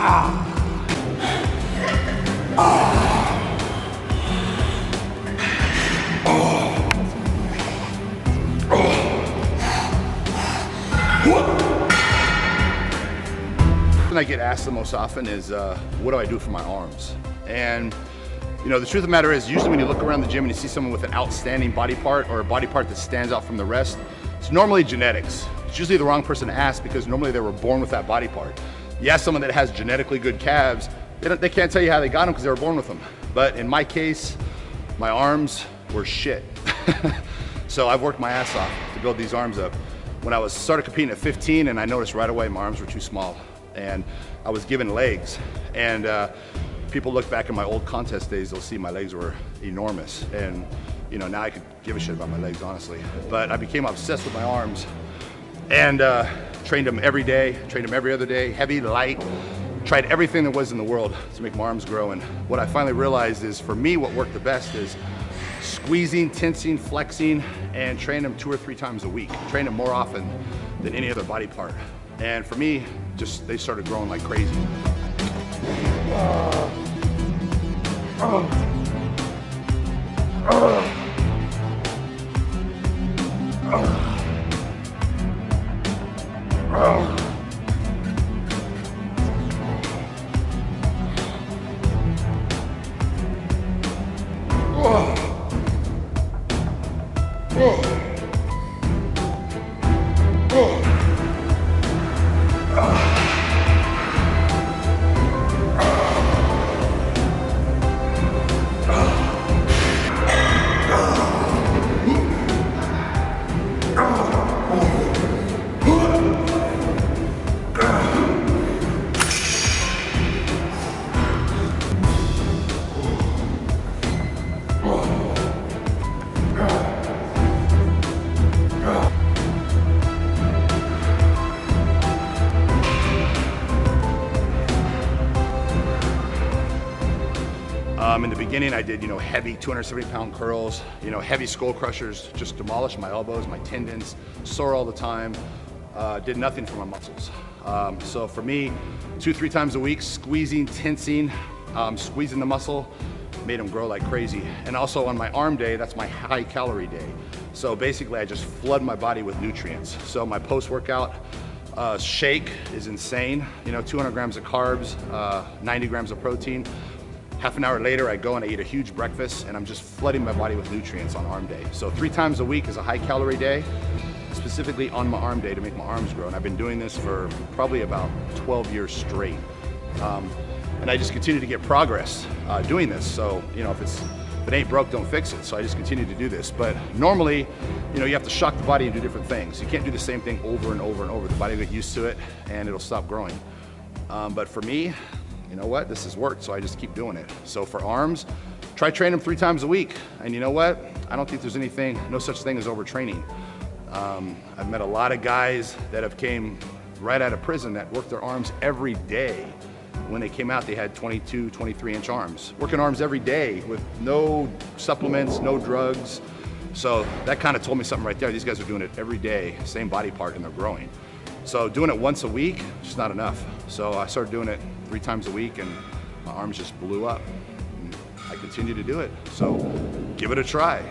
I get asked the most often is, what do I do for my arms? And you know, the truth of the matter is, usually when you look around the gym and you see someone with an outstanding body part or a body part that stands out from the rest, it's normally genetics. It's usually the wrong person to ask because normally they were born with that body part. You ask someone that has genetically good calves, they can't tell you how they got them because they were born with them. But in my case, my arms were shit. So I've worked my ass off to build these arms up. When I started competing at 15, and I noticed right away my arms were too small. And I was given legs, and people look back at my old contest days, they'll see my legs were enormous. And you know, now I could give a shit about my legs, honestly. But I became obsessed with my arms and trained them every day, trained them every other day, heavy, light, tried everything there was in the world to make my arms grow. And what I finally realized is, for me, what worked the best is squeezing, tensing, flexing, and train them 2 or 3 times a week. Train them more often than any other body part. And for me, just they started growing like crazy. In the beginning, I did, heavy 270-pound curls, heavy skull crushers, just demolished my elbows, my tendons, sore all the time, did nothing for my muscles. So for me, 2-3 times a week, squeezing, tensing, squeezing the muscle, made them grow like crazy. And also on my arm day, that's my high calorie day. So basically I just flood my body with nutrients. So my post-workout shake is insane, 200 grams of carbs, 90 grams of protein. Half an hour later, I go and I eat a huge breakfast, and I'm just flooding my body with nutrients on arm day. So 3 times a week is a high calorie day, specifically on my arm day to make my arms grow. And I've been doing this for probably about 12 years straight. And I just continue to get progress doing this. So, if it ain't broke, don't fix it. So I just continue to do this. But normally, you have to shock the body and do different things. You can't do the same thing over and over and over. The body will get used to it and it'll stop growing. But for me, you know what, this has worked, so I just keep doing it. So for arms, try training them 3 times a week. And you know what? I don't think there's no such thing as overtraining. I've met a lot of guys that have came right out of prison that worked their arms every day. When they came out, they had 22, 23-inch arms. Working arms every day with no supplements, no drugs. So that kind of told me something right there. These guys are doing it every day, same body part, and they're growing. So doing it once a week, just not enough. So I started doing it 3 times a week, and my arms just blew up. And I continue to do it. So give it a try.